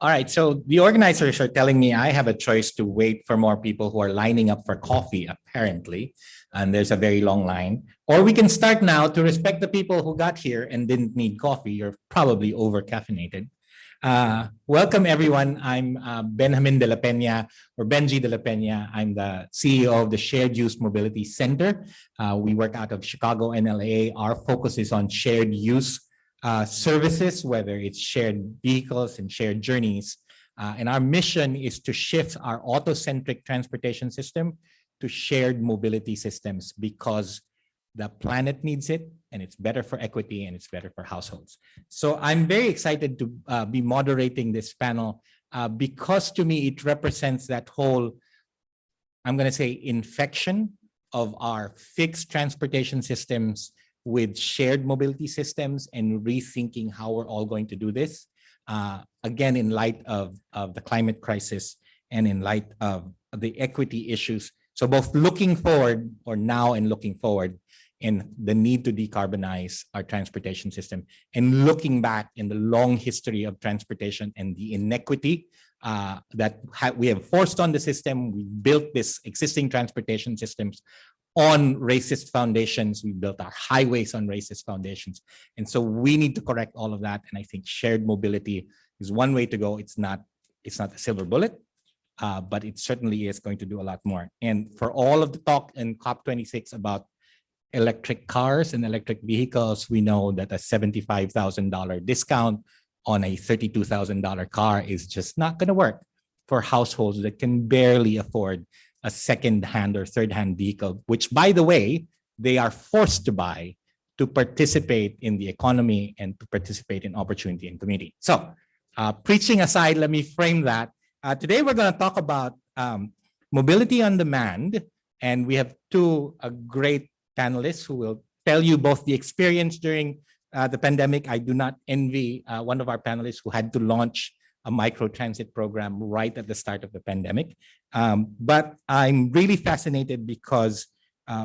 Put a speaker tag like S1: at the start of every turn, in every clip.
S1: All right, so the organizers are telling me I have a choice to wait for more people who are lining up for coffee, apparently, and there's a very long line. Or we can start now to respect the people who got here and didn't need coffee. You're probably over-caffeinated. Welcome, everyone. I'm Benjamin de la Peña, or Benji de la Peña. I'm the CEO of the Shared Use Mobility Center. We work out of Chicago and LA. Our focus is on shared use services, whether it's shared vehicles and shared journeys. And our mission is to shift our auto-centric transportation system to shared mobility systems because the planet needs it, and it's better for equity, and it's better for households. So I'm very excited to be moderating this panel because to me, it represents that whole, I'm going to say, infection of our fixed transportation systems with shared mobility systems and rethinking how we're all going to do this, again, in light of the climate crisis and in light of the equity issues. So both looking forward, or now and looking forward, in the need to decarbonize our transportation system, and looking back in the long history of transportation and the inequity that we have forced on the system. We built this existing transportation systems on racist foundations. We built our highways on racist foundations. And so we need to correct all of that. And I think shared mobility is one way to go. It's not a silver bullet, but it certainly is going to do a lot more. And for all of the talk in COP26 about electric cars and electric vehicles, we know that a $75,000 discount on a $32,000 car is just not going to work for households that can barely afford a second-hand or third-hand vehicle, which, by the way, they are forced to buy to participate in the economy and to participate in opportunity and community. So preaching aside, let me frame that. Today, we're going to talk about mobility on demand, and we have two great panelists who will tell you both the experience during the pandemic. I do not envy one of our panelists who had to launch a micro-transit program right at the start of the pandemic. But I'm really fascinated because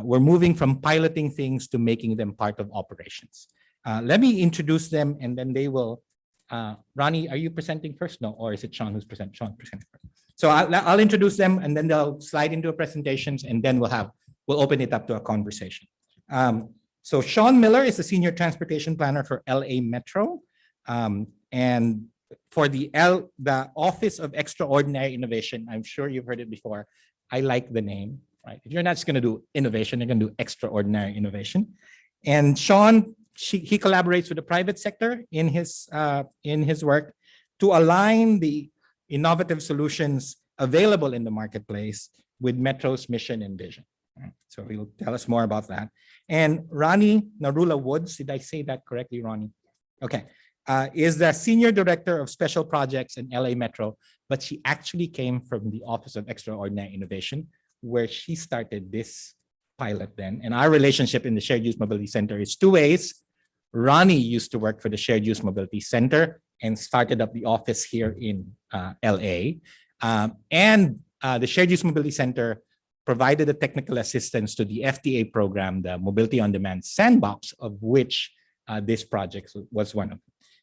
S1: we're moving from piloting things to making them part of operations. Let me introduce them, and then they will. Rani, are you presenting first? No, or is it Shaun who's presenting? Shaun presenting first. So I'll introduce them, and then they'll slide into presentations, and then we'll open it up to a conversation. So Shaun Miller is the Senior Transportation Planner for LA Metro. And for the Office of Extraordinary Innovation, I'm sure you've heard it before. I like the name, right? If you're not just going to do innovation, you're going to do extraordinary innovation. And Shaun, he collaborates with the private sector in his work to align the innovative solutions available in the marketplace with Metro's mission and vision. So he'll tell us more about that. And Rani Narula-Woods, did I say that correctly, Rani? Okay, is the Senior Director of Special Projects in LA Metro, but she actually came from the Office of Extraordinary Innovation, where she started this pilot then. And our relationship in the Shared Use Mobility Center is two ways. Rani used to work for the Shared Use Mobility Center and started up the office here in LA. And the Shared Use Mobility Center provided the technical assistance to the FTA program, the Mobility on Demand Sandbox, of which this project was one of them.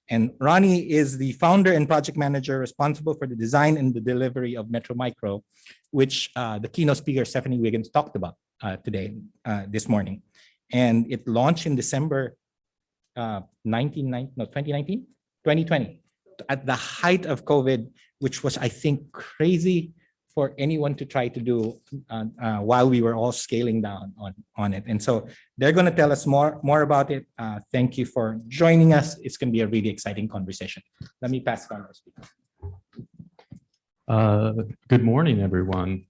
S1: And Rani is the founder and project manager responsible for the design and the delivery of Metro Micro, which the keynote speaker, Stephanie Wiggins, talked about this morning. And it launched in December 2020, at the height of COVID, which was, I think, crazy for anyone to try to do while we were all scaling down on it. And so they're going to tell us more about it. Thank you for joining us. It's going to be a really exciting conversation. Let me pass it on to speaker.
S2: Good morning, everyone.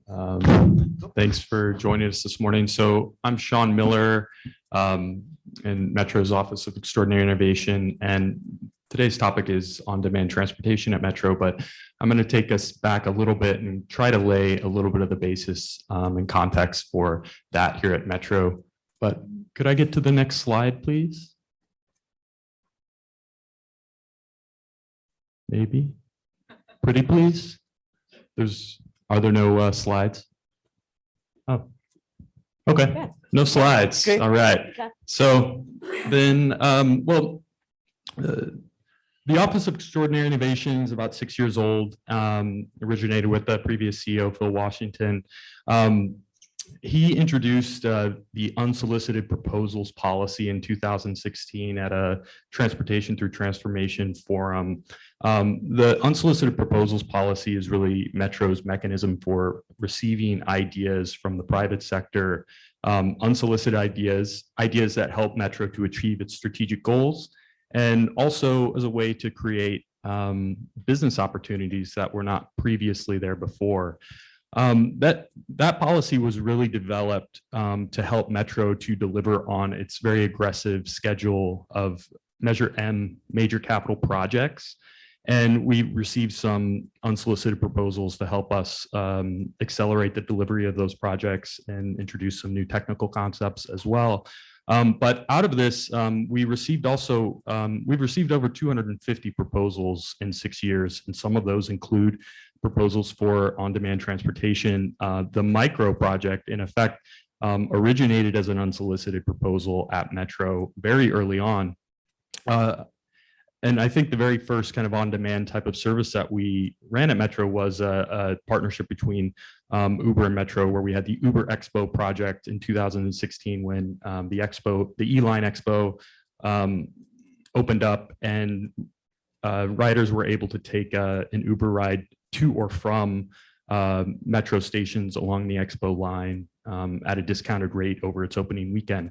S2: Thanks for joining us this morning. So I'm Shaun Miller in Metro's Office of Extraordinary Innovation, and today's topic is on-demand transportation at Metro, but I'm going to take us back a little bit and try to lay a little bit of the basis and context for that here at Metro. But could I get to the next slide, please? Maybe. Pretty please. Are there no slides? Oh, Okay,
S3: Good.
S2: no slides.
S3: Great.
S2: All right.
S3: Okay.
S2: So then, the Office of Extraordinary Innovation is about 6 years old, originated with the previous CEO, Phil Washington. He introduced the unsolicited proposals policy in 2016 at a Transportation Through Transformation forum. The unsolicited proposals policy is really Metro's mechanism for receiving ideas from the private sector, unsolicited ideas that help Metro to achieve its strategic goals, and also as a way to create business opportunities that were not previously there before. That policy was really developed to help Metro to deliver on its very aggressive schedule of Measure M major capital projects. And we received some unsolicited proposals to help us accelerate the delivery of those projects and introduce some new technical concepts as well. But out of this, we've received over 250 proposals in 6 years, and some of those include proposals for on-demand transportation. The micro project, in effect, originated as an unsolicited proposal at Metro very early on. And I think the very first kind of on-demand type of service that we ran at Metro was a partnership between Uber and Metro, where we had the Uber Expo project in 2016 when the E-Line Expo opened up, and riders were able to take an Uber ride to or from Metro stations along the Expo line at a discounted rate over its opening weekend.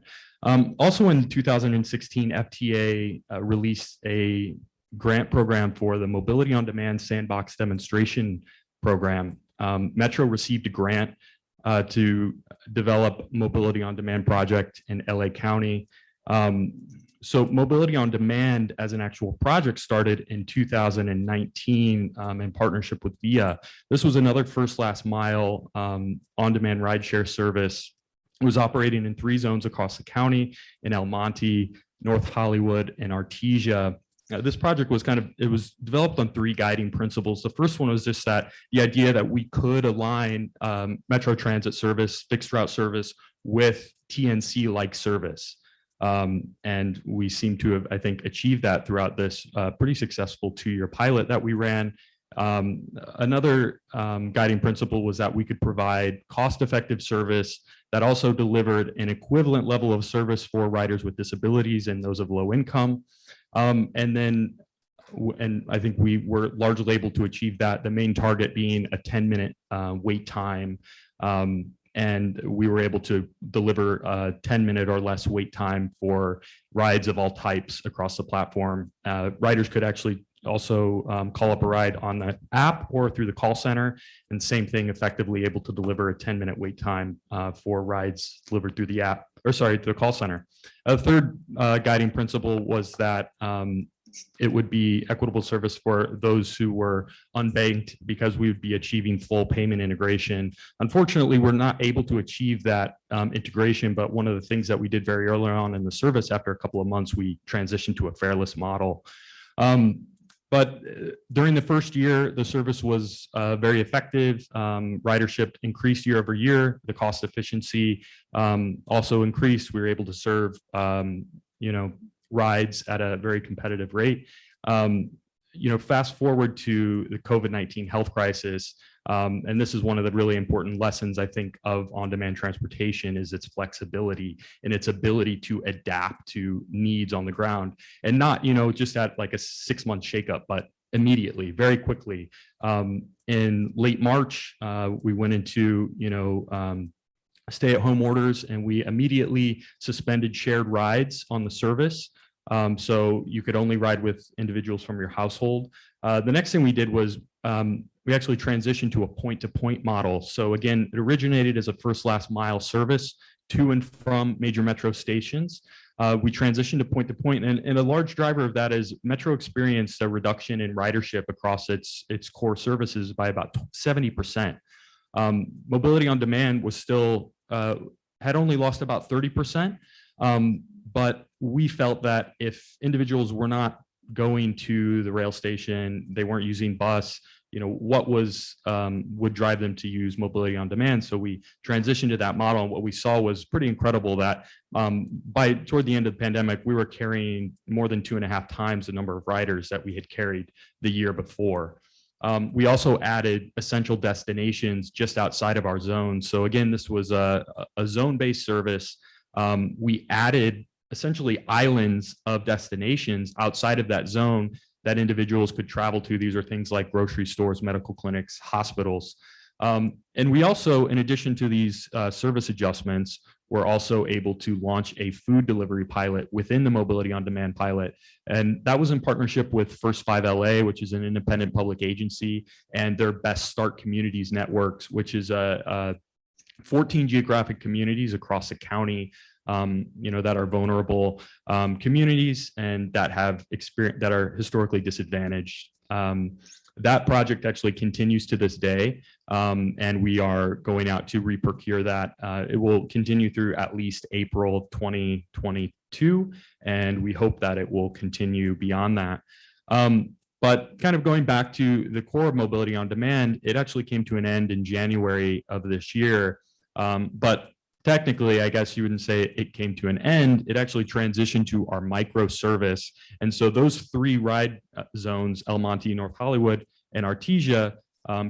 S2: Also in 2016, FTA released a grant program for the Mobility on Demand Sandbox Demonstration Program. Metro received a grant to develop Mobility on Demand project in LA County. So Mobility on Demand as an actual project started in 2019 in partnership with VIA. This was another first last mile on-demand rideshare service. It was operating in 3 zones across the county, in El Monte, North Hollywood, and Artesia. This project was developed on 3 guiding principles. The first one was just that the idea that we could align Metro Transit service, fixed route service, with TNC-like service. And we seem to have, I think, achieved that throughout this pretty successful 2-year pilot that we ran. Another guiding principle was that we could provide cost-effective service that also delivered an equivalent level of service for riders with disabilities and those of low income. And I think we were largely able to achieve that, the main target being a 10-minute wait time. And we were able to deliver a 10-minute or less wait time for rides of all types across the platform. Riders could actually also call up a ride on the app or through the call center, and same thing, effectively able to deliver a 10-minute wait time for rides delivered through the app, through the call center. A third guiding principle was that it would be equitable service for those who were unbanked, because we would be achieving full payment integration. Unfortunately, we're not able to achieve that integration, but one of the things that we did very early on in the service, after a couple of months, we transitioned to a fareless model. But during the first year, the service was very effective. Ridership increased year over year. The cost efficiency also increased. We were able to serve, rides at a very competitive rate. Fast forward to the COVID-19 health crisis, and this is one of the really important lessons, I think, of on-demand transportation, is its flexibility and its ability to adapt to needs on the ground, and not, just at like a 6-month shakeup, but immediately, very quickly. In late March, we went into, stay-at-home orders, and we immediately suspended shared rides on the service. So you could only ride with individuals from your household. The next thing we did was we actually transitioned to a point-to-point model. So again, it originated as a first last mile service to and from major Metro stations. We transitioned to point-to-point, and a large driver of that is Metro experienced a reduction in ridership across its core services by about 70%. Mobility on Demand was still had only lost about 30%. But we felt that if individuals were not going to the rail station, they weren't using bus, what was would drive them to use mobility on demand. So we transitioned to that model, and what we saw was pretty incredible that toward the end of the pandemic, we were carrying more than 2.5 times the number of riders that we had carried the year before. We also added essential destinations just outside of our zone. So again, this was a zone-based service. We added essentially islands of destinations outside of that zone that individuals could travel to. These are things like grocery stores, medical clinics, hospitals. And we also, in addition to these service adjustments, we're also able to launch a food delivery pilot within the Mobility on Demand pilot. And that was in partnership with First 5 LA, which is an independent public agency, and their Best Start Communities Networks, which is 14 geographic communities across the county, that are vulnerable communities and that have experience that are historically disadvantaged. That project actually continues to this day, and we are going out to re-procure that. It will continue through at least April 2022, and we hope that it will continue beyond that. But kind of going back to the core of Mobility on Demand, it actually came to an end in January of this year. But technically, I guess you wouldn't say it came to an end. It actually transitioned to our micro service. And so those 3 ride zones, El Monte, North Hollywood, and Artesia,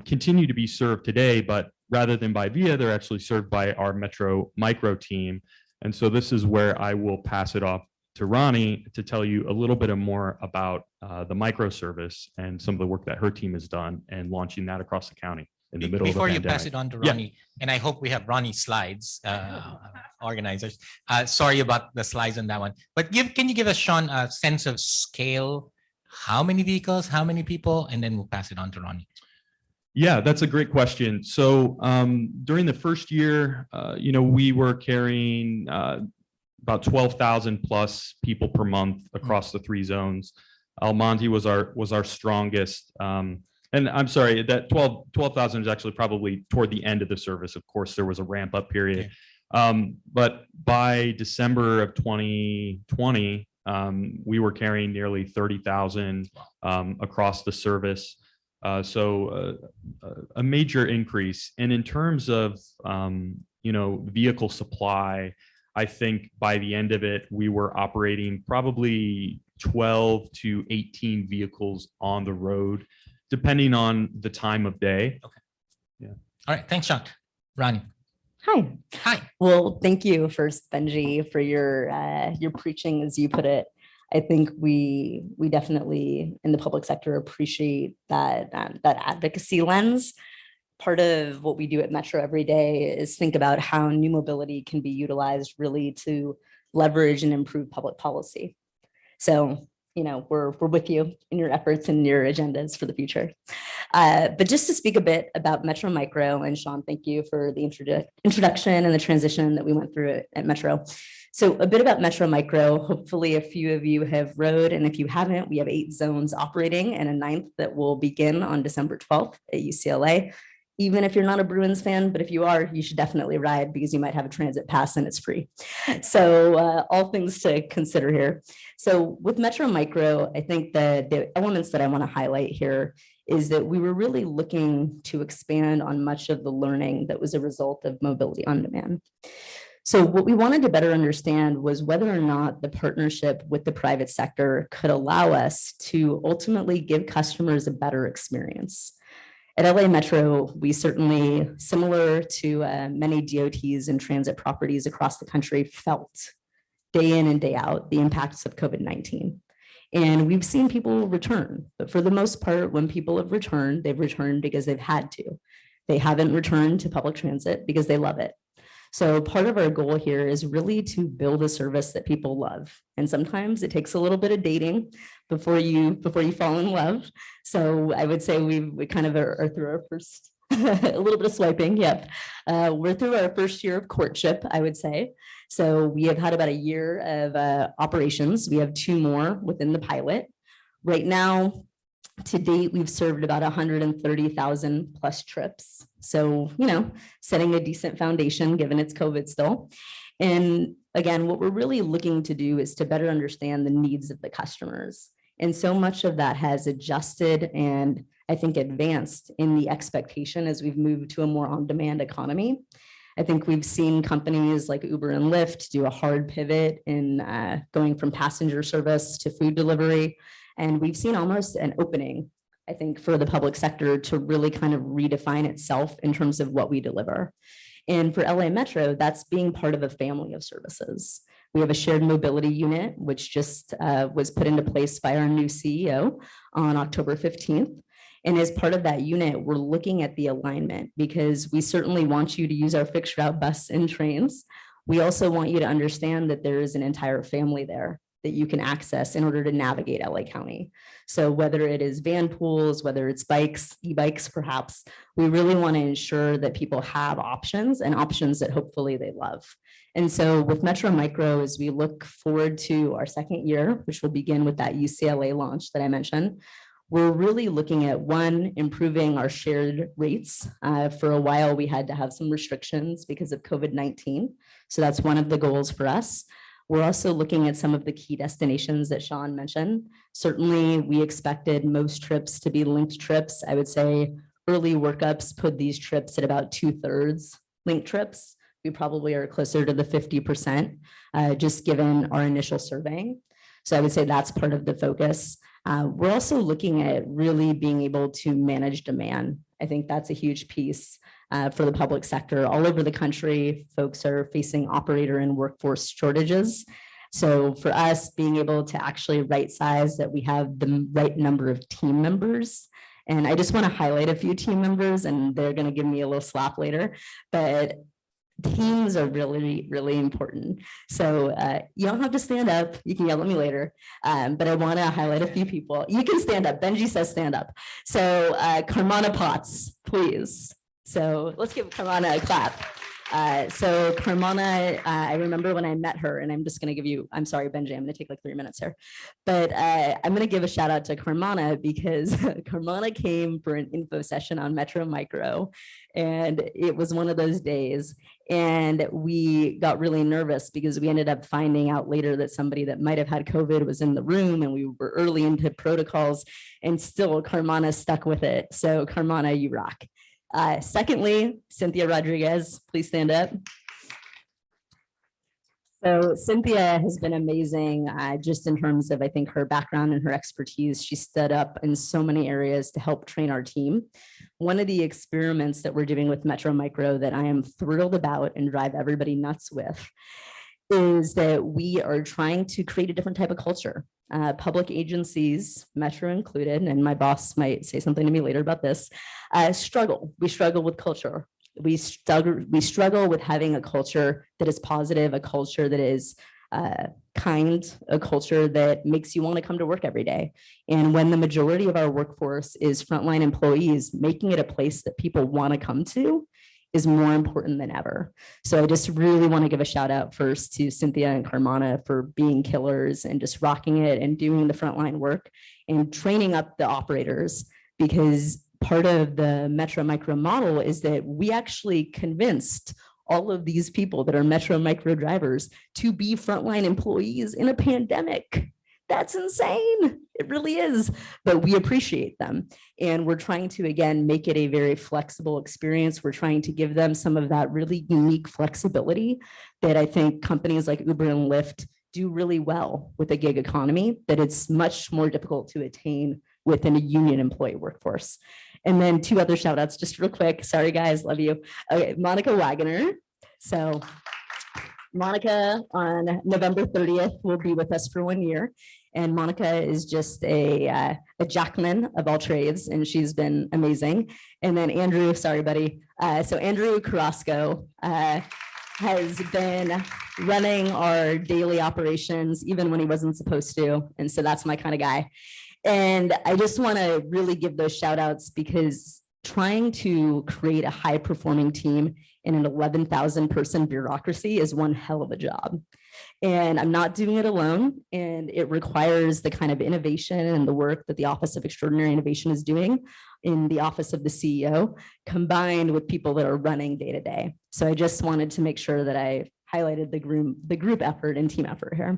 S2: continue to be served today, but rather than by VIA, they're actually served by our Metro Micro team. And so this is where I will pass it off to Rani to tell you a little bit more about the micro service and some of the work that her team has done and launching that across the county. In the middle
S1: Before
S2: of the
S1: you
S2: pandemic.
S1: pass it on to Rani, and I hope we have Rani's slides, organizers. Sorry about the slides on that one, but can you give us, Shaun, a sense of scale? How many vehicles, how many people, and then we'll pass it on to Rani.
S2: Yeah, that's a great question. So during the first year, we were carrying about 12,000 plus people per month across the 3 zones. El Monte was our strongest. And I'm sorry, that 12,000 is actually probably toward the end of the service. Of course, there was a ramp up period. Okay. But by December of 2020, we were carrying nearly 30,000 across the service. So a major increase. And in terms of, vehicle supply, I think by the end of it, we were operating probably 12 to 18 vehicles on the road, depending on the time of day.
S1: Okay. Yeah. All right. Thanks, Shaun. Rani.
S3: Hi.
S1: Hi.
S3: Well, thank you first, Benji, for your preaching, as you put it. I think we definitely in the public sector appreciate that advocacy lens. Part of what we do at Metro every day is think about how new mobility can be utilized really to leverage and improve public policy. So, we're with you in your efforts and your agendas for the future. But just to speak a bit about Metro Micro, and Shaun, thank you for the introduction and the transition that we went through at Metro. So a bit about Metro Micro. Hopefully a few of you have rode, and if you haven't, we have 8 zones operating and a 9th that will begin on December 12th at UCLA. Even if you're not a Bruins fan, but if you are, you should definitely ride because you might have a transit pass and it's free. So all things to consider here. So with Metro Micro, I think the elements that I want to highlight here is that we were really looking to expand on much of the learning that was a result of mobility on demand. So what we wanted to better understand was whether or not the partnership with the private sector could allow us to ultimately give customers a better experience. At LA Metro, we certainly, similar to many DOTs and transit properties across the country, felt day in and day out the impacts of COVID-19. And we've seen people return, but for the most part, when people have returned, they've returned because they've had to. They haven't returned to public transit because they love it. So part of our goal here is really to build a service that people love. And sometimes it takes a little bit of dating before you fall in love. So I would say we kind of are through our first, a little bit of swiping, yep. We're through our first year of courtship, I would say. So we have had about a year of operations. We have 2 more within the pilot. Right now, to date, we've served about 130,000 plus trips. So, setting a decent foundation given it's COVID still. And again, what we're really looking to do is to better understand the needs of the customers. And so much of that has adjusted and I think, advanced in the expectation as we've moved to a more on-demand economy. I think we've seen companies like Uber and Lyft do a hard pivot in going from passenger service to food delivery. And we've seen almost an opening, I think, for the public sector to really kind of redefine itself in terms of what we deliver. And for LA Metro, that's being part of a family of services. We have a shared mobility unit, which just was put into place by our new CEO on October 15th. And as part of that unit, we're looking at the alignment because we certainly want you to use our fixed route bus and trains. We also want you to understand that there is an entire family there that you can access in order to navigate LA County. So whether it is van pools, whether it's bikes, e-bikes perhaps, we really want to ensure that people have options and options that hopefully they love. And so with Metro Micro, as we look forward to our second year, which will begin with that UCLA launch that I mentioned, we're really looking at one, improving our shared rates. For a while, we had to have some restrictions because of COVID-19. So that's one of the goals for us. We're also looking at some of the key destinations that Shaun mentioned. Certainly, we expected most trips to be linked trips. I would say early workups put these trips at about 2/3 linked trips. We probably are closer to the 50%, just given our initial surveying. So I would say that's part of the focus. We're also looking at really being able to manage demand. I think that's a huge piece for the public sector. All over the country, folks are facing operator and workforce shortages. So for us, being able to actually right size that we have the right number of team members. And I just want to highlight a few team members, and they're going to give me a little slap later, but teams are really, really important. So you don't have to stand up. You can yell at me later. But I want to highlight a few people. You can stand up. Benji says stand up. So Carmana Potts, please. So let's give Carmana a clap. So Carmana, I remember when I met her, and I'm just going to give you, I'm sorry, Benji, I'm going to take like 3 minutes here. But I'm going to give a shout out to Carmana because Carmana came for an info session on Metro Micro. And it was one of those days. And we got really nervous because we ended up finding out later that somebody that might have had COVID was in the room, and we were early into protocols, and still Carmana stuck with it. So Carmana, you rock. Secondly, Cynthia Rodriguez, please stand up. So Cynthia has been amazing just in terms of, I think, her background and her expertise. She stood up in so many areas to help train our team. One of the experiments that we're doing with Metro Micro that I am thrilled about and drive everybody nuts with is that we are trying to create a different type of culture. Public agencies, Metro included, and my boss might say something to me later about this, struggle. We struggle with culture. We struggle with having a culture that is positive, a culture that is kind, a culture that makes you want to come to work every day. And when the majority of our workforce is frontline employees, making it a place that people want to come to is more important than ever. So I just really want to give a shout out first to Cynthia and Carmana for being killers and just rocking it and doing the frontline work and training up the operators, because part of the Metro Micro model is that we actually convinced all of these people that are Metro Micro drivers to be frontline employees in a pandemic. That's insane. It really is, but we appreciate them. And we're trying to, again, make it a very flexible experience. We're trying to give them some of that really unique flexibility that I think companies like Uber and Lyft do really well with a gig economy, that it's much more difficult to attain within a union employee workforce. And then 2 other shout outs, just real quick. Sorry, guys, love you. Okay, Monica Wagoner. So Monica on November 30th will be with us for 1 year. And Monica is just a Jacqueline of all trades, and she's been amazing. And then Andrew, sorry, buddy. So Andrew Carrasco has been running our daily operations, even when he wasn't supposed to. And so that's my kind of guy. And I just want to really give those shout outs, because trying to create a high performing team in an 11,000 person bureaucracy is one hell of a job. And I'm not doing it alone. And it requires the kind of innovation and the work that the Office of Extraordinary Innovation is doing in the Office of the CEO, combined with people that are running day to day. So I just wanted to make sure that I highlighted the group effort and team effort here.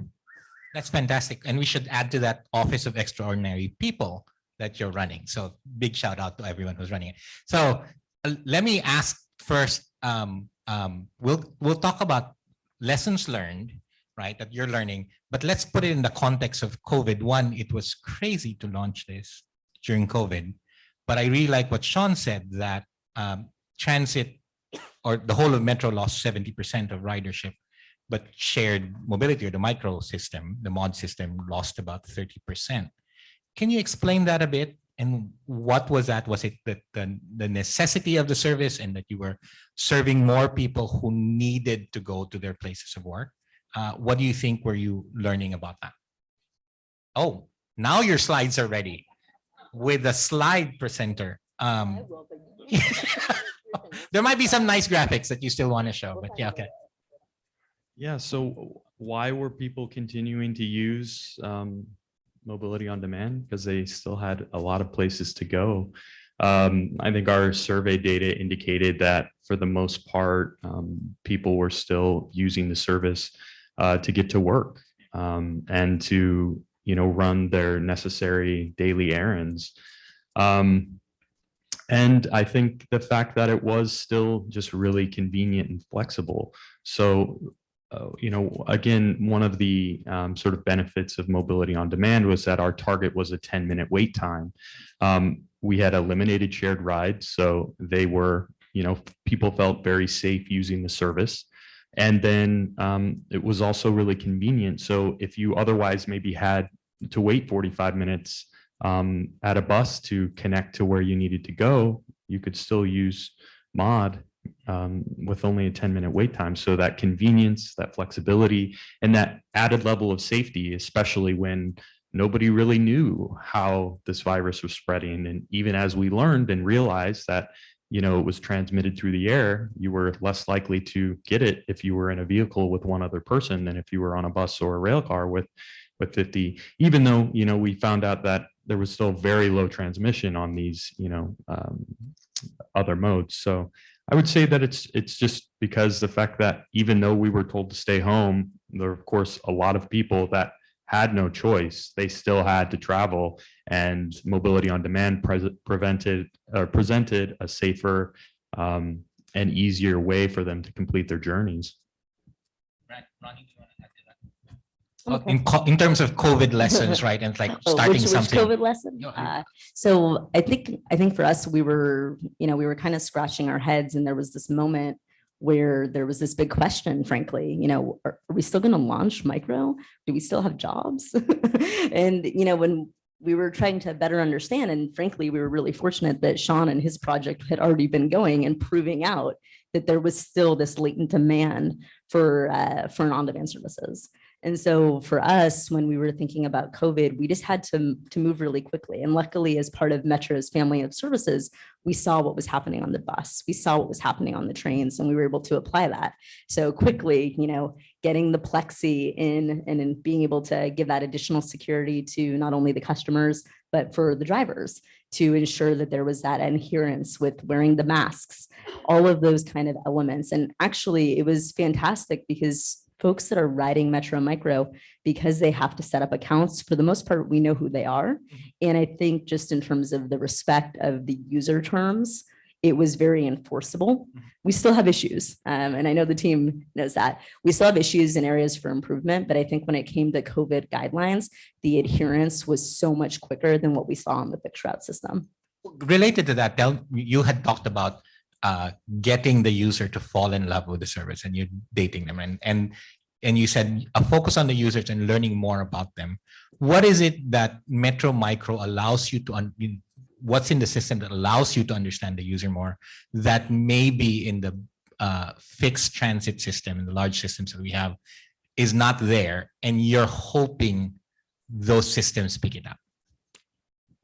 S1: That's fantastic. And we should add to that Office of Extraordinary People, that you're running. So big shout out to everyone who's running it. So let me ask first, we'll talk about lessons learned, right, that you're learning, but let's put it in the context of COVID. One, it was crazy to launch this during COVID, but I really like what Shaun said, that transit or the whole of Metro lost 70% of ridership, but shared mobility or the micro system, the mod system, lost about 30%. Can you explain that a bit? And what was that? Was it the necessity of the service and that you were serving more people who needed to go to their places of work? What do you think were you learning about that? Oh, now your slides are ready with the slide presenter. There might be some nice graphics that you still want to show, but yeah, okay.
S2: Yeah, so why were people continuing to use mobility on demand? Because they still had a lot of places to go. I think our survey data indicated that for the most part, people were still using the service to get to work and to, run their necessary daily errands. And I think the fact that it was still just really convenient and flexible. So, again, one of the sort of benefits of mobility on demand was that our target was a 10-minute wait time. We had eliminated shared rides, so they were, people felt very safe using the service. And then it was also really convenient. So if you otherwise maybe had to wait 45 minutes at a bus to connect to where you needed to go, you could still use mod with only a 10-minute wait time. So that convenience, that flexibility, and that added level of safety, especially when nobody really knew how this virus was spreading. And even as we learned and realized that, it was transmitted through the air, you were less likely to get it if you were in a vehicle with one other person than if you were on a bus or a rail car with 50, even though, we found out that there was still very low transmission on these, other modes. So I would say that it's just because the fact that even though we were told to stay home, there are of course a lot of people that had no choice. They still had to travel, and mobility on demand presented a safer and easier way for them to complete their journeys.
S1: Right, Rani, do you want to add to that? Well, in terms of COVID lessons, right, and like starting
S3: which
S1: something.
S3: COVID lesson? So I think for us, we were kind of scratching our heads, and there was this moment where there was this big question, frankly, are we still going to launch micro? Do we still have jobs? And, when we were trying to better understand, and frankly, we were really fortunate that Shaun and his project had already been going and proving out that there was still this latent demand for on-demand services. And so for us, when we were thinking about COVID, we just had to move really quickly. And luckily, as part of Metro's family of services, we saw what was happening on the bus. We saw what was happening on the trains, and we were able to apply that. So quickly, getting the plexi in and being able to give that additional security to not only the customers, but for the drivers, to ensure that there was that adherence with wearing the masks, all of those kind of elements. And actually, it was fantastic because folks that are riding Metro Micro, because they have to set up accounts, for the most part, we know who they are. And I think just in terms of the respect of the user terms, it was very enforceable. We still have issues. And I know the team knows that. We still have issues and areas for improvement, but I think when it came to COVID guidelines, the adherence was so much quicker than what we saw on the fixed route system.
S1: Related to that, you had talked about getting the user to fall in love with the service, and you're dating them, and you said a focus on the users and learning more about them. What is it that Metro Micro allows you to what's in the system that allows you to understand the user more that maybe in the fixed transit system and the large systems that we have is not there, and you're hoping those systems pick it up?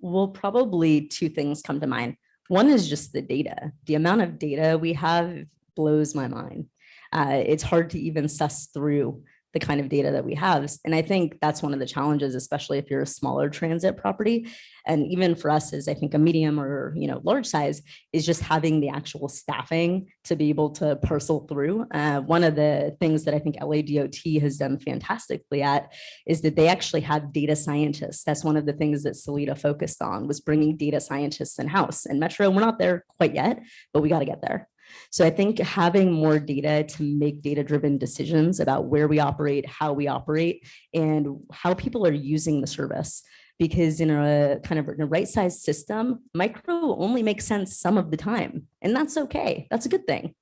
S3: Well, probably two things come to mind. One is just the data. The amount of data we have blows my mind. It's hard to even suss through the kind of data that we have. And I think that's one of the challenges, especially if you're a smaller transit property. And even for us as I think a medium or, large size, is just having the actual staffing to be able to parcel through. One of the things that I think LADOT has done fantastically at is that they actually have data scientists. That's one of the things that Salida focused on, was bringing data scientists in-house. And Metro, we're not there quite yet, but we got to get there. So I think having more data to make data-driven decisions about where we operate, how we operate, and how people are using the service. Because in a kind of a right-sized system, micro only makes sense some of the time, and that's okay. That's a good thing.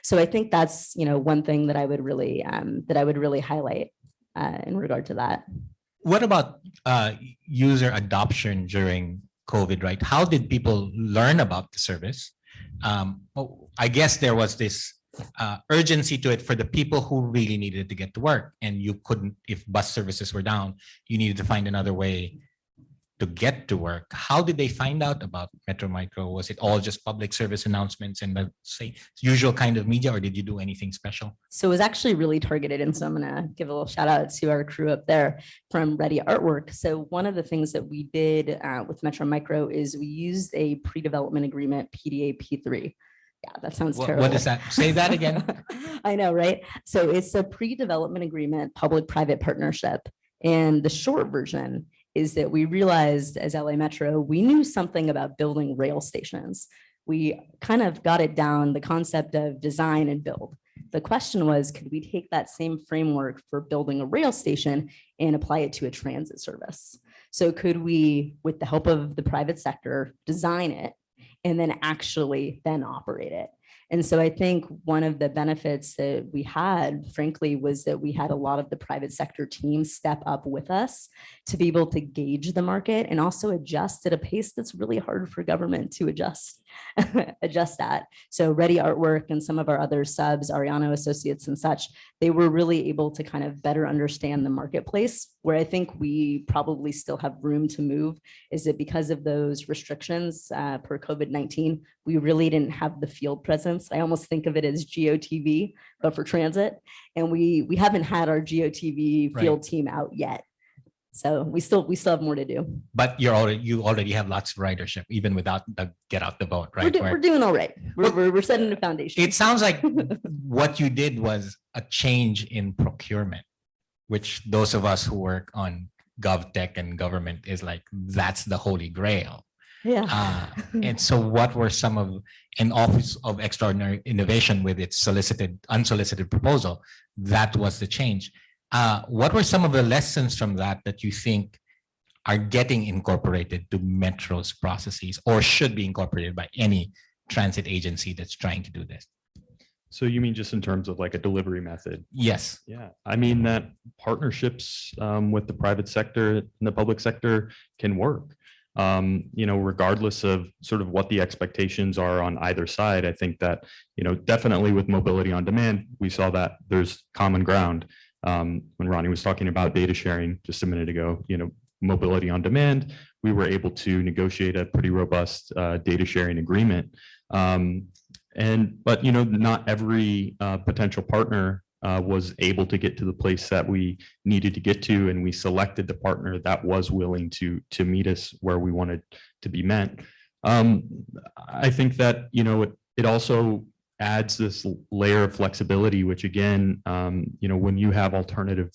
S3: So I think that's one thing that I would really highlight in regard to that.
S1: What about user adoption during COVID, right? How did people learn about the service? I guess there was this urgency to it for the people who really needed to get to work, and you couldn't, if bus services were down, you needed to find another way to get to work. How did they find out about Metro Micro? Was it all just public service announcements and the usual kind of media, or did you do anything special?
S3: So it was actually really targeted. And so I'm going to give a little shout out to our crew up there from Ready Artwork. So one of the things that we did with Metro Micro is we used a pre-development agreement, PDA P3. Yeah, that sounds terrible.
S1: What does that? Say that again.
S3: I know, right? So it's a pre-development agreement, public-private partnership. And the short version is that we realized as LA Metro, we knew something about building rail stations. We kind of got it down, the concept of design and build. The question was, could we take that same framework for building a rail station and apply it to a transit service? So could we, with the help of the private sector, design it and then actually then operate it? And so I think one of the benefits that we had, frankly, was that we had a lot of the private sector teams step up with us to be able to gauge the market and also adjust at a pace that's really hard for government to adjust at. So Ready Artwork and some of our other subs, Ariano Associates and such, they were really able to kind of better understand the marketplace. Where I think we probably still have room to move is that because of those restrictions per COVID-19, we really didn't have the field presence. I almost think of it as GOTV, but for transit. And we haven't had our GOTV field team out yet. So we still have more to do.
S1: But you already have lots of ridership, even without the get out the vote, right?
S3: We're doing all right. We're setting the foundation.
S1: It sounds like what you did was a change in procurement, which those of us who work on GovTech and government is like, that's the holy grail.
S3: Yeah.
S1: And so what were some of an Office of Extraordinary Innovation with its unsolicited proposal? That was the change. What were some of the lessons from that you think are getting incorporated to Metro's processes or should be incorporated by any transit agency that's trying to do this?
S2: So you mean just in terms of like a delivery method?
S1: Yes.
S2: Yeah, I mean that partnerships with the private sector and the public sector can work. Regardless of sort of what the expectations are on either side, I think that, definitely with mobility on demand, we saw that there's common ground. When Rani was talking about data sharing just a minute ago, mobility on demand, we were able to negotiate a pretty robust data sharing agreement. But not every potential partner was able to get to the place that we needed to get to, and we selected the partner that was willing to meet us where we wanted to be met. I think that it also adds this layer of flexibility, which again, when you have alternative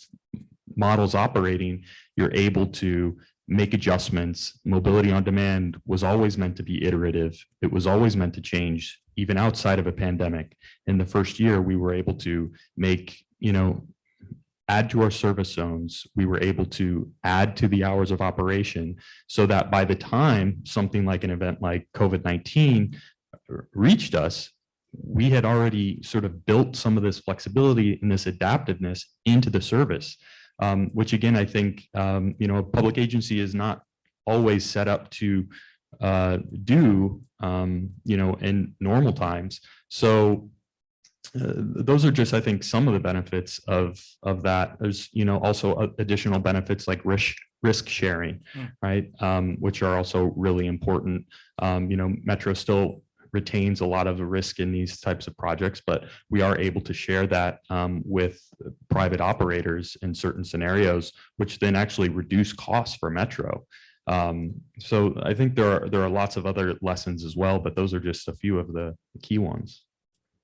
S2: models operating, you're able to make adjustments. Mobility on demand was always meant to be iterative. It was always meant to change, even outside of a pandemic. In the first year, we were able to make, add to our service zones. We were able to add to the hours of operation so that by the time something like an event like COVID-19 reached us, we had already sort of built some of this flexibility and this adaptiveness into the service, which again, I think, a public agency is not always set up to do, in normal times. So those are just, I think, some of the benefits of that. There's, also additional benefits like risk sharing, right? Which are also really important. Metro still retains a lot of the risk in these types of projects, but we are able to share that with private operators in certain scenarios, which then actually reduce costs for Metro. So I think there are lots of other lessons as well, but those are just a few of the key ones.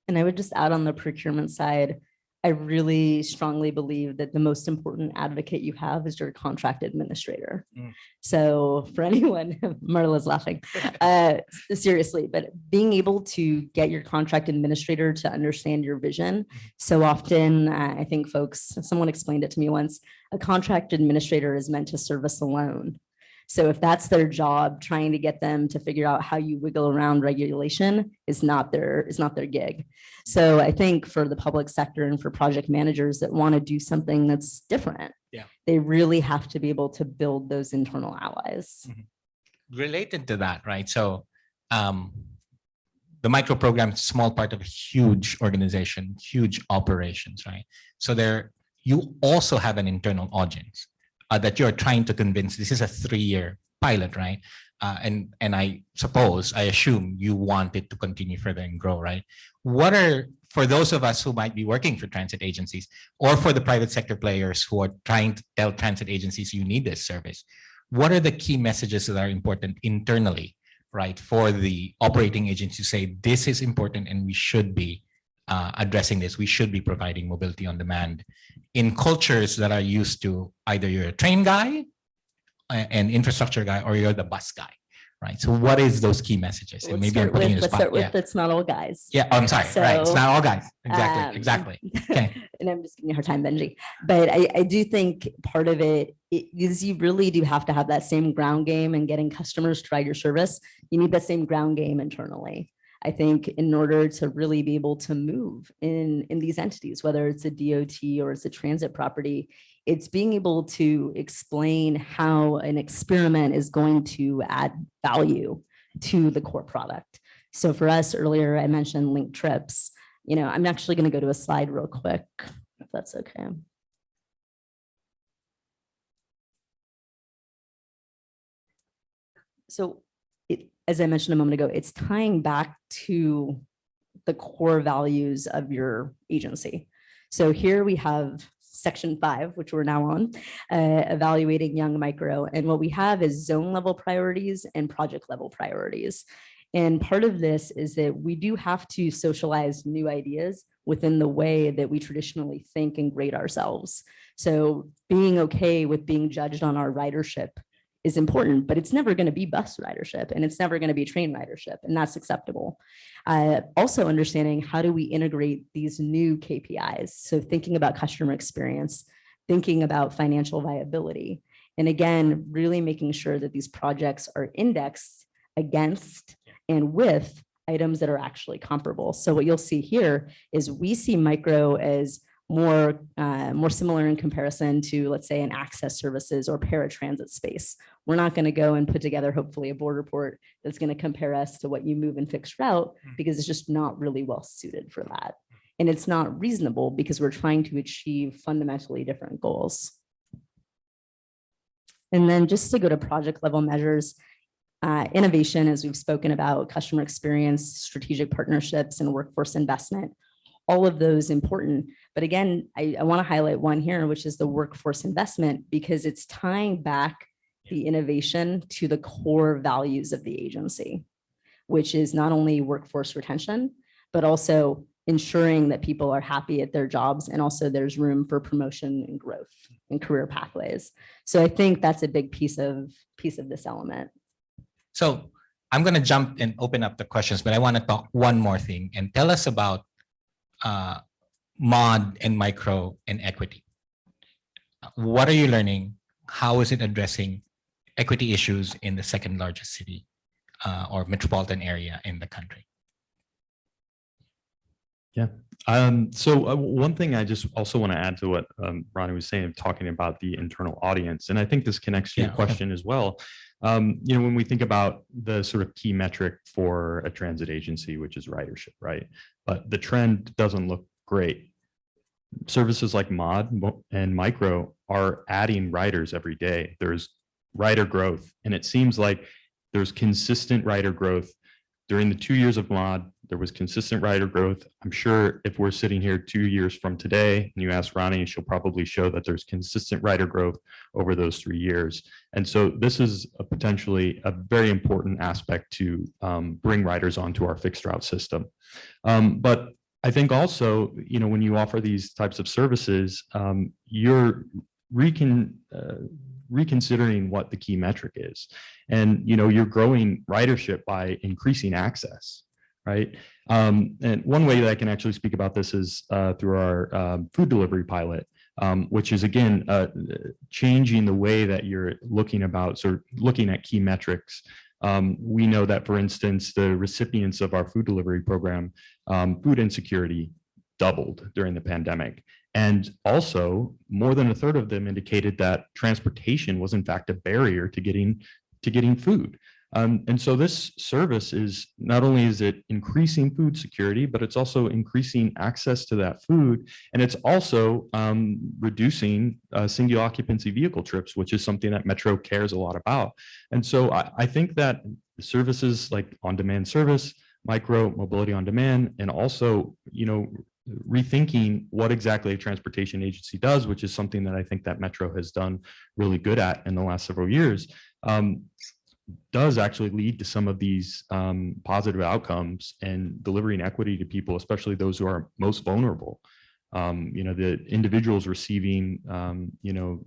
S3: And I would just add on the procurement side, I really strongly believe that the most important advocate you have is your contract administrator. So for anyone, Marla's laughing, seriously, but being able to get your contract administrator to understand your vision. So often, I think someone explained it to me once, a contract administrator is meant to service a loan. So if that's their job, trying to get them to figure out how you wiggle around regulation is not their gig. So I think for the public sector and for project managers that want to do something that's different, they really have to be able to build those internal allies.
S1: Related to that, right? So the micro program is a small part of a huge organization, huge operations, right? So you also have an internal audience that you're trying to convince. This is a 3-year pilot, right? And I assume you want it to continue further and grow, right? For those of us who might be working for transit agencies or for the private sector players who are trying to tell transit agencies you need this service, what are the key messages that are important internally, right? For the operating agency to say, this is important and we should be addressing this. We should be providing mobility on demand in cultures that are used to either you're a train guy, an infrastructure guy, or you're the bus guy, right? So what is those key messages? And maybe I'm putting you in the spot.
S3: It's not all guys.
S1: Yeah, I'm sorry. Right, it's not all guys. Exactly. Okay.
S3: And I'm just giving you a hard time, Benji. But I do think part of it is you really do have to have that same ground game and getting customers to try your service. You need that same ground game internally. I think in order to really be able to move in these entities, whether it's a DOT or it's a transit property, it's being able to explain how an experiment is going to add value to the core product. So for us earlier, I mentioned linked trips. I'm actually going to go to a slide real quick, if that's okay. So as I mentioned a moment ago, it's tying back to the core values of your agency. So here we have section 5, which we're now on, evaluating young micro. And what we have is zone level priorities and project level priorities. And part of this is that we do have to socialize new ideas within the way that we traditionally think and grade ourselves. So being okay with being judged on our ridership is important, but it's never going to be bus ridership and it's never going to be train ridership, and that's acceptable. Also understanding how do we integrate these new KPIs. So thinking about customer experience, thinking about financial viability, and again, really making sure that these projects are indexed against and with items that are actually comparable. So what you'll see here is we see micro as more similar in comparison to, let's say, an access services or paratransit space. We're not going to go and put together, hopefully, a board report that's going to compare us to what you move in fixed route, because it's just not really well suited for that. And it's not reasonable because we're trying to achieve fundamentally different goals. And then just to go to project level measures, innovation, as we've spoken about, customer experience, strategic partnerships, and workforce investment. All of those important. But again, I want to highlight one here, which is the workforce investment, because it's tying back the innovation to the core values of the agency, which is not only workforce retention, but also ensuring that people are happy at their jobs, and also there's room for promotion and growth and career pathways. So I think that's a big piece of this element.
S1: So I'm going to jump and open up the questions, but I want to talk one more thing and tell us about mod and micro and equity. What are you learning? How is it addressing equity issues in the second largest city or metropolitan area in the country?
S2: Yeah. So one thing I just also want to add to what Rani was saying, talking about the internal audience, and I think this connects to your question as well. When we think about the sort of key metric for a transit agency, which is ridership, right? But the trend doesn't look great. Services like mod and micro are adding riders every day. There's rider growth, and it seems like there's consistent rider growth during the 2 years of mod, there was consistent rider growth. I'm sure if we're sitting here 2 years from today and you ask Rani, she'll probably show that there's consistent rider growth over those 3 years. And so this is potentially a very important aspect to bring riders onto our fixed route system. But I think also, you know, when you offer these types of services, you're reconsidering what the key metric is. And, you know, you're growing ridership by increasing access, right? And one way that I can actually speak about this is through our food delivery pilot, which is, again, changing the way that you're looking at key metrics. We know that, for instance, the recipients of our food delivery program, food insecurity doubled during the pandemic. And also, more than a third of them indicated that transportation was, in fact, a barrier to getting food. And so this service is not only is it increasing food security, but it's also increasing access to that food. And it's also reducing single occupancy vehicle trips, which is something that Metro cares a lot about. And so I think that services like on-demand service, micro mobility on demand, and also, you know, rethinking what exactly a transportation agency does, which is something that I think that Metro has done really good at in the last several years, does actually lead to some of these positive outcomes and delivering equity to people, especially those who are most vulnerable. You know, the individuals receiving, you know,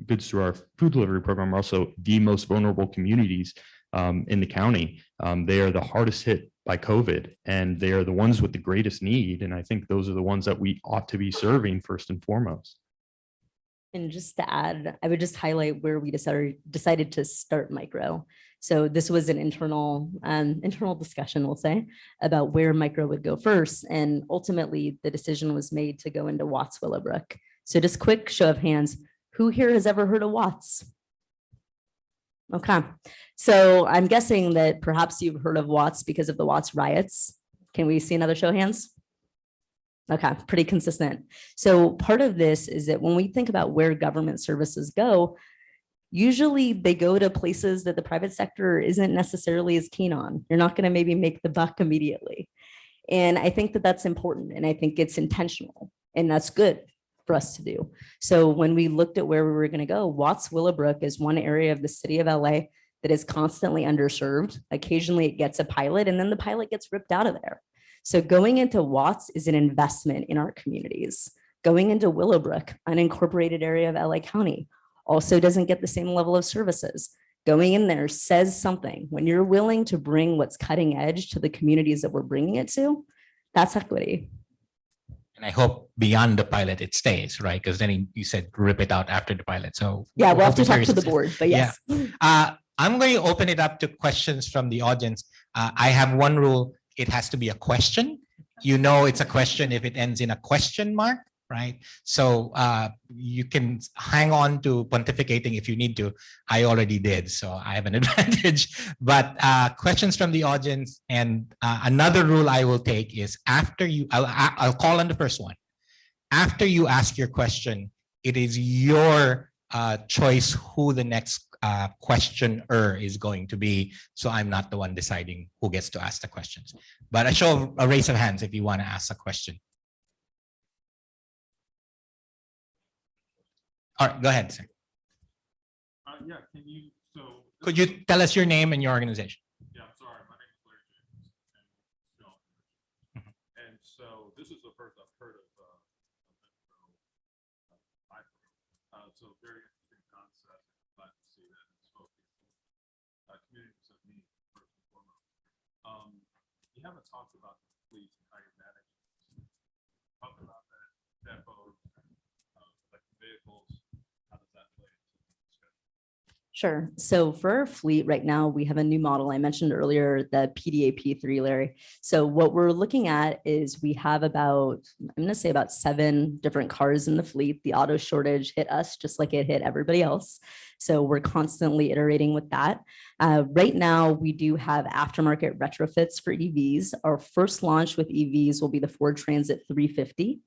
S2: goods through our food delivery program are also the most vulnerable communities in the county. They are the hardest hit by COVID, and they are the ones with the greatest need. And I think those are the ones that we ought to be serving first and foremost.
S3: And just to add, I would just highlight where we decided to start micro. So this was an internal discussion, we'll say, about where micro would go first. And ultimately, the decision was made to go into Watts Willowbrook. So just quick show of hands, who here has ever heard of Watts? Okay, so I'm guessing that perhaps you've heard of Watts because of the Watts riots. Can we see another show of hands? Okay, pretty consistent. So part of this is that when we think about where government services go, usually they go to places that the private sector isn't necessarily as keen on. You're not going to maybe make the buck immediately. And I think that that's important, and I think it's intentional, and that's good for us to do. So when we looked at where we were going to go, Watts Willowbrook is one area of the city of LA that is constantly underserved. Occasionally it gets a pilot, and then the pilot gets ripped out of there. So going into Watts is an investment in our communities. Going into Willowbrook, an unincorporated area of LA County, also doesn't get the same level of services. Going in there says something. When you're willing to bring what's cutting edge to the communities that we're bringing it to, that's equity.
S1: And I hope beyond the pilot it stays, right? Because then you said rip it out after the pilot. So
S3: yeah, we'll have to talk to the board, but yes.
S1: Yeah. I'm going to open it up to questions from the audience. I have one rule. It has to be a question. You know, it's a question if it ends in a question mark, right? So you can hang on to pontificating if you need to. I already did, so I have an advantage. But questions from the audience, and another rule I will take is after you, I'll call on the first one. After you ask your question, it is your choice who the next questioner is going to be. So I'm not the one deciding who gets to ask the questions. But a raise of hands if you want to ask a question. All right, go ahead, sir.
S4: Yeah, can you, so.
S1: Could you tell us your name and your organization?
S4: Yeah, I'm sorry, my name is Larry James and Shaun. And so this is the first I've heard of so very interesting concept. Glad to see that it's focused communities of need first and foremost. You haven't talked about the fleet and how you're managing. Talk about that depots, like vehicles. How does that play into the discussion?
S3: Sure. So for our fleet right now, we have a new model. I mentioned earlier the PDA-P3, Larry. So what we're looking at is we have about, I'm going to say about 7 different cars in the fleet. The auto shortage hit us just like it hit everybody else. So we're constantly iterating with that. Right now, we do have aftermarket retrofits for EVs. Our first launch with EVs will be the Ford Transit 350,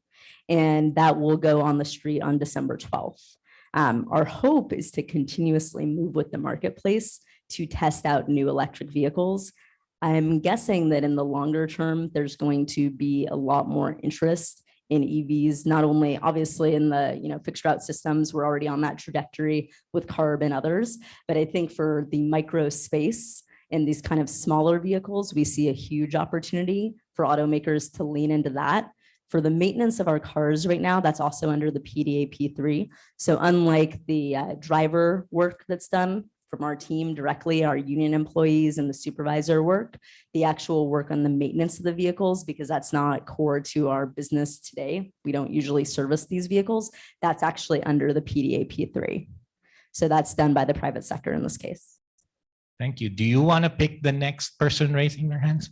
S3: and that will go on the street on December 12th. Our hope is to continuously move with the marketplace to test out new electric vehicles. I'm guessing that in the longer term, there's going to be a lot more interest in EVs, not only obviously in the fixed route systems, we're already on that trajectory with CARB and others, but I think for the micro space in these kind of smaller vehicles, we see a huge opportunity for automakers to lean into that. For the maintenance of our cars right now, that's also under the PDA P3. So unlike the driver work that's done from our team directly, our union employees and the supervisor work, the actual work on the maintenance of the vehicles, because that's not core to our business today. We don't usually service these vehicles. That's actually under the PDA P3. So that's done by the private sector in this case.
S1: Thank you. Do you want to pick the next person raising their hands?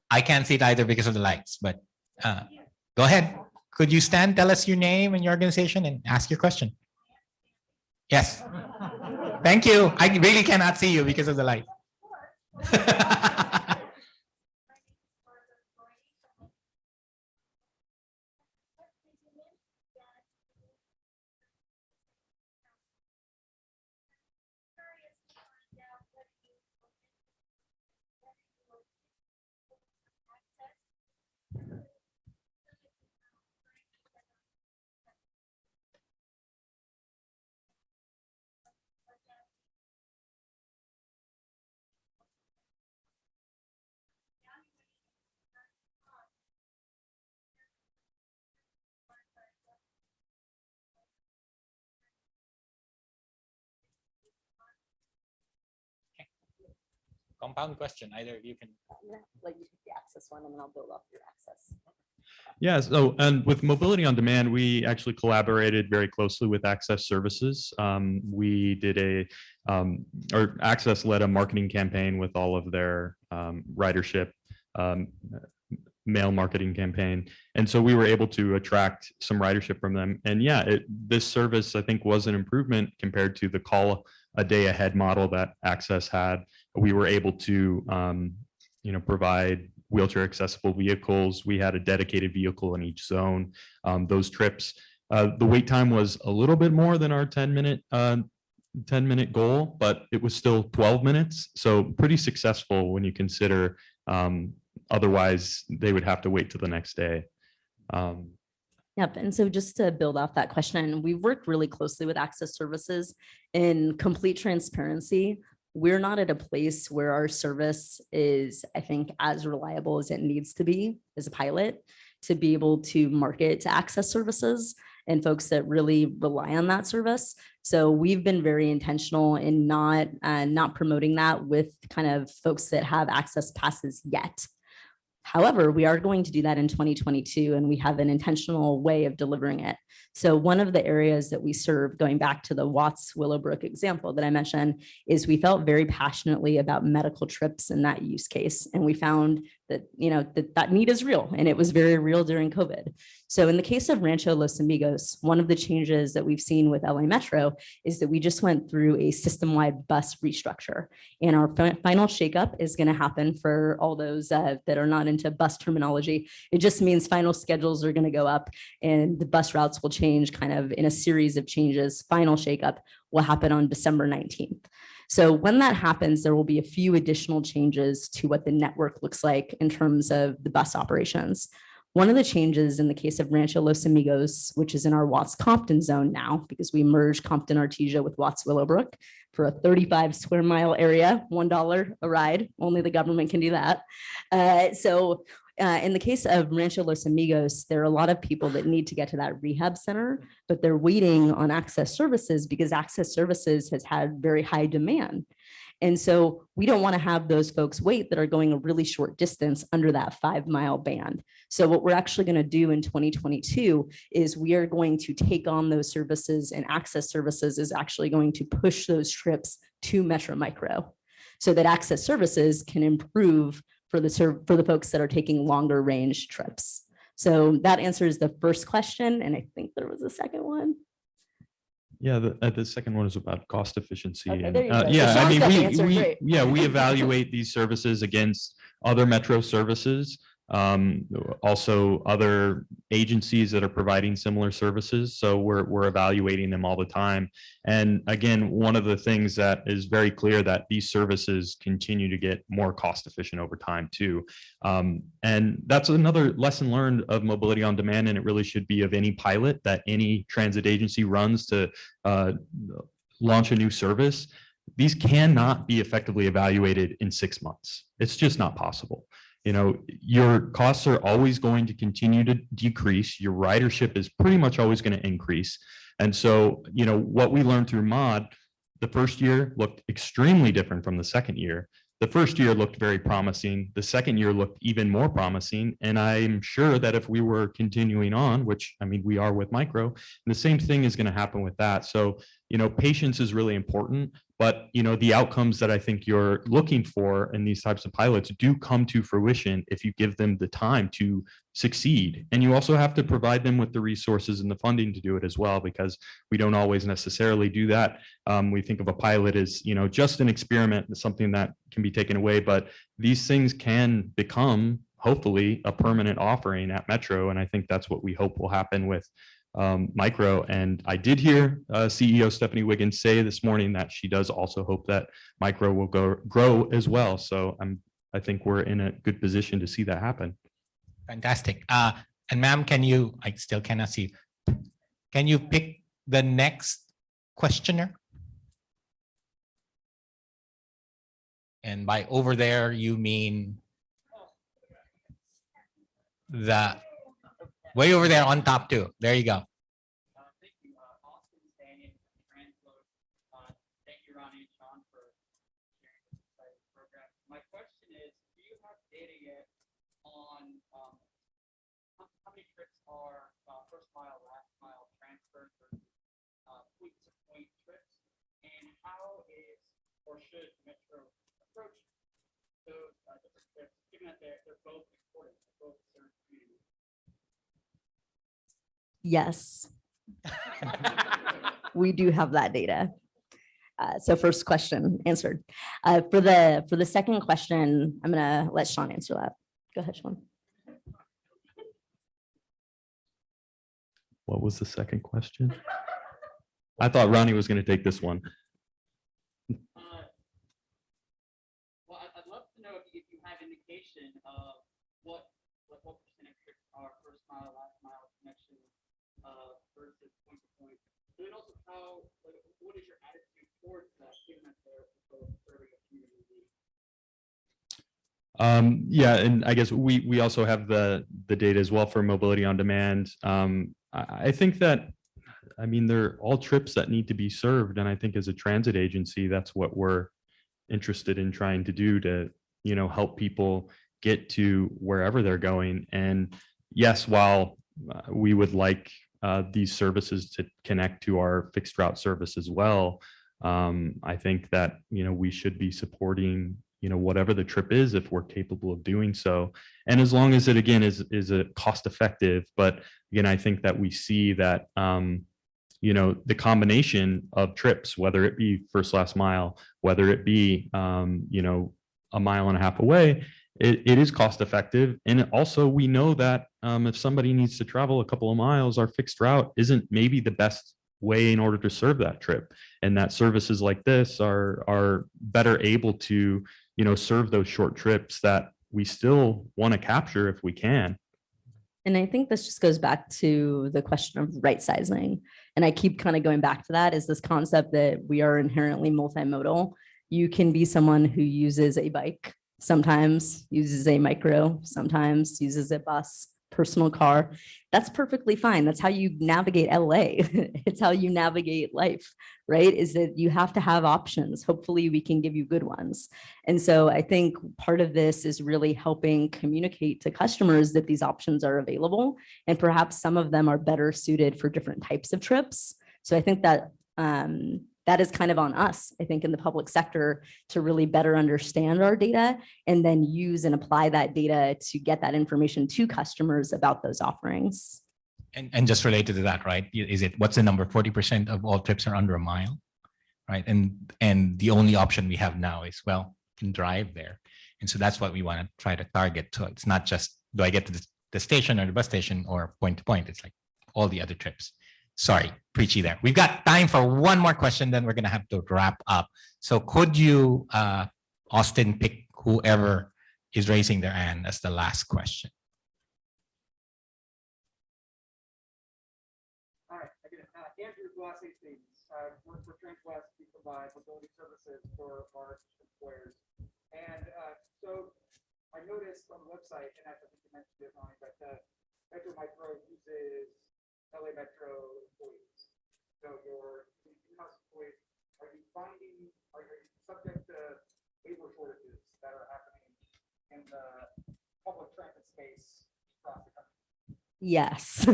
S1: I can't see it either because of the lights, but go ahead. Could you stand, tell us your name and your organization and ask your question? Yes. Thank you. I really cannot see you because of the light. Compound question. Either of you can.
S3: Like you pick the access one, and then I'll build off your access.
S2: Yeah, so and with Mobility on Demand, we actually collaborated very closely with Access Services. We did or Access led a marketing campaign with all of their ridership mail marketing campaign. And so we were able to attract some ridership from them. And yeah, this service, I think, was an improvement compared to the call a day ahead model that Access had. We were able to, provide wheelchair accessible vehicles. We had a dedicated vehicle in each zone. Those trips, the wait time was a little bit more than our 10-minute goal, but it was still 12 minutes. So pretty successful when you consider, otherwise they would have to wait till the next day.
S3: Yep. And so just to build off that question, we've worked really closely with Access Services. In complete transparency, we're not at a place where our service is, I think, as reliable as it needs to be as a pilot to be able to market to Access Services and folks that really rely on that service. So we've been very intentional in not promoting that with kind of folks that have access passes yet. However, we are going to do that in 2022, and we have an intentional way of delivering it. So one of the areas that we serve, going back to the Watts Willowbrook example that I mentioned, is we felt very passionately about medical trips in that use case. And we found that, that need is real, and it was very real during COVID. So in the case of Rancho Los Amigos, one of the changes that we've seen with LA Metro is that we just went through a system-wide bus restructure. And our final shakeup is going to happen for all those that are not into bus terminology. It just means final schedules are going to go up and the bus routes will change kind of in a series of changes. Final shakeup will happen on December 19th. So when that happens, there will be a few additional changes to what the network looks like in terms of the bus operations. One of the changes in the case of Rancho Los Amigos, which is in our Watts Compton zone now, because we merged Compton Artesia with Watts Willowbrook for a 35 square mile area, $1 a ride. Only the government can do that. In the case of Rancho Los Amigos, there are a lot of people that need to get to that rehab center, but they're waiting on Access Services because Access Services has had very high demand. And so we don't want to have those folks wait that are going a really short distance under that 5 mile band. So what we're actually going to do in 2022 is we are going to take on those services, and Access Services is actually going to push those trips to Metro Micro so that Access Services can improve for the folks that are taking longer range trips. So that answers the first question. And I think there was a second one.
S2: Yeah, the second one is about cost efficiency.
S3: Okay,
S2: And,
S3: there you go. So
S2: yeah, I
S3: Shaun's got the
S2: mean,
S3: answer, great.
S2: we evaluate these services against other metro services. Also other agencies that are providing similar services. So we're evaluating them all the time. And again, one of the things that is very clear that these services continue to get more cost efficient over time too. And that's another lesson learned of mobility on demand, and it really should be of any pilot that any transit agency runs to launch a new service. These cannot be effectively evaluated in 6 months. It's just not possible. Your costs are always going to continue to decrease. Your ridership is pretty much always going to increase. And so, what we learned through MOD, the first year looked extremely different from the second year. The first year looked very promising. The second year looked even more promising. And I'm sure that if we were continuing on, which I mean, we are with micro, the same thing is going to happen with that. So, patience is really important. But, the outcomes that I think you're looking for in these types of pilots do come to fruition if you give them the time to succeed. And you also have to provide them with the resources and the funding to do it as well, because we don't always necessarily do that. We think of a pilot as, just an experiment, something that can be taken away. But these things can become, hopefully, a permanent offering at Metro. And I think that's what we hope will happen with micro. And I did hear CEO Stephanie Wiggins say this morning that she does also hope that micro will grow as well. So I think we're in a good position to see that happen.
S1: Fantastic. And ma'am, I still cannot see. Can you pick the next questioner? And by over there, you mean the way over there on top too. There you go.
S5: Thank you, Austin, Daniel, Transload. Thank you, Rani and Shaun, for sharing this exciting program. My question is, do you have data yet on how many trips are first mile, last mile transfers versus point-to-point trips? And how is or should Metro approach those different trips, given that they're both important, both serve communities?
S3: Yes, we do have that data. So first question answered. For the second question, I'm gonna let Shaun answer that. Go ahead, Shaun.
S2: What was the second question? I thought Rani was going to take this one.
S5: Well, I'd love to know if you have indication of what percent of trips are first mile, last mile connection versus point to point. And then also what is your attitude towards that, given that they're both serving a community need?
S2: Yeah, and I guess we also have the data as well for mobility on demand. I think that, I mean, they're all trips that need to be served. And I think as a transit agency, that's what we're interested in trying to do to, help people get to wherever they're going. And yes, while we would like these services to connect to our fixed route service as well, I think that, we should be supporting whatever the trip is, if we're capable of doing so. And as long as it, again, is a cost effective. But again, I think that we see that, the combination of trips, whether it be first, last mile, whether it be, a mile and a half away, it is cost effective. And also we know that if somebody needs to travel a couple of miles, our fixed route isn't maybe the best way in order to serve that trip. And that services like this are better able to, serve those short trips that we still want to capture if we can.
S3: And I think this just goes back to the question of right sizing. And I keep kind of going back to that, is this concept that we are inherently multimodal. You can be someone who uses a bike, sometimes uses a micro, sometimes uses a bus, personal car. That's perfectly fine. That's how you navigate LA. It's how you navigate life, right? Is that you have to have options. Hopefully we can give you good ones. And so I think part of this is really helping communicate to customers that these options are available, and perhaps some of them are better suited for different types of trips. So I think that that is kind of on us, I think, in the public sector to really better understand our data and then use and apply that data to get that information to customers about those offerings.
S1: And just related to that, right? What's the number? 40% of all trips are under a mile, right? And the only option we have now is, well, can drive there. And so that's what we want to try to target. So it's not just do I get to the station or the bus station or point to point? It's like all the other trips. Sorry, preachy there. We've got time for one more question, then we're going to have to wrap up. So could you, Austin, pick whoever is raising their hand as the last question?
S6: All right, Andrew Glass Hastings. Work for Transwest. We provide mobility services for our employers. And so I noticed on the website, and I think you mentioned it, Rani, but Metro Micro uses LA Metro employees. So your in-house employees, are you subject to labor shortages that are happening in the public transit space across the country?
S3: Yes,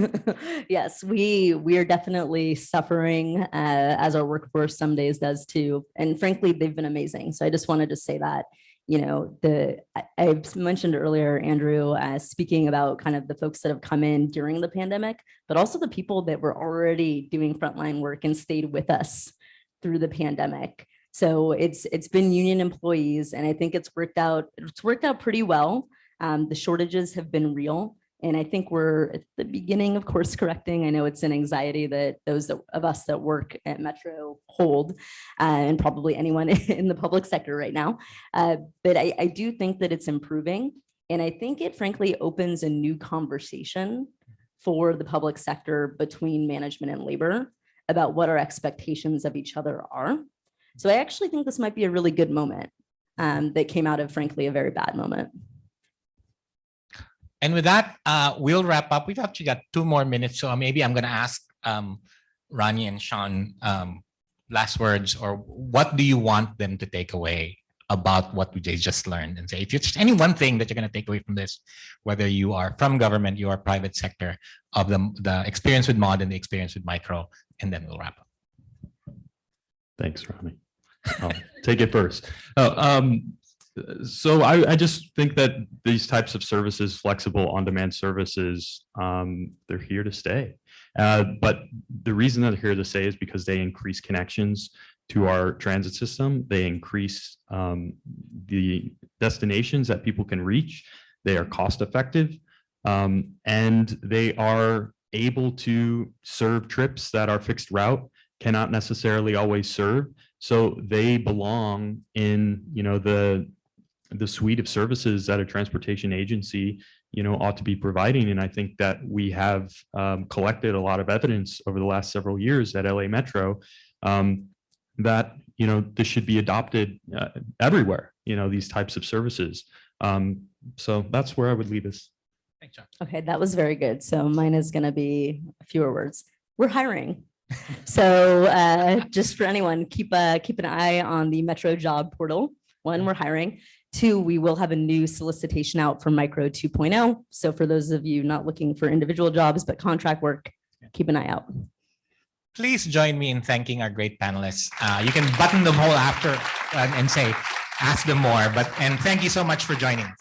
S3: yes, we are definitely suffering as our workforce some days does too. And frankly, they've been amazing. So I just wanted to say that, I've mentioned earlier, Andrew, speaking about kind of the folks that have come in during the pandemic, but also the people that were already doing frontline work and stayed with us through the pandemic. So it's been union employees, and I think it's worked out pretty well. The shortages have been real. And I think we're at the beginning of course correcting. I know it's an anxiety that those of us that work at Metro hold, and probably anyone in the public sector right now. But I do think that it's improving. And I think it frankly opens a new conversation for the public sector between management and labor about what our expectations of each other are. So I actually think this might be a really good moment that came out of frankly a very bad moment.
S1: And with that, we'll wrap up. We've actually got 2 more minutes. So maybe I'm going to ask Rani and Shaun last words, or what do you want them to take away about what we just learned? And say, if it's any one thing that you're going to take away from this, whether you are from government, you are private sector, of the experience with Mod and the experience with Micro, and then we'll wrap up.
S2: Thanks, Rani. I'll take it first. So I just think that these types of services, flexible on-demand services, they're here to stay. But the reason that they're here to stay is because they increase connections to our transit system. They increase the destinations that people can reach. They are cost effective, and they are able to serve trips that are fixed route cannot necessarily always serve. So they belong in, the suite of services that a transportation agency, ought to be providing. And I think that we have collected a lot of evidence over the last several years at LA Metro that, this should be adopted everywhere, these types of services. So that's where I would leave us.
S1: Thanks, Shaun.
S3: Okay, that was very good. So mine is going to be fewer words. We're hiring. So just for anyone, keep an eye on the Metro job portal. 1, we're hiring. 2, we will have a new solicitation out for Micro 2.0. So for those of you not looking for individual jobs, but contract work, keep an eye out.
S1: Please join me in thanking our great panelists. You can button them all after and say, ask them more. And thank you so much for joining us.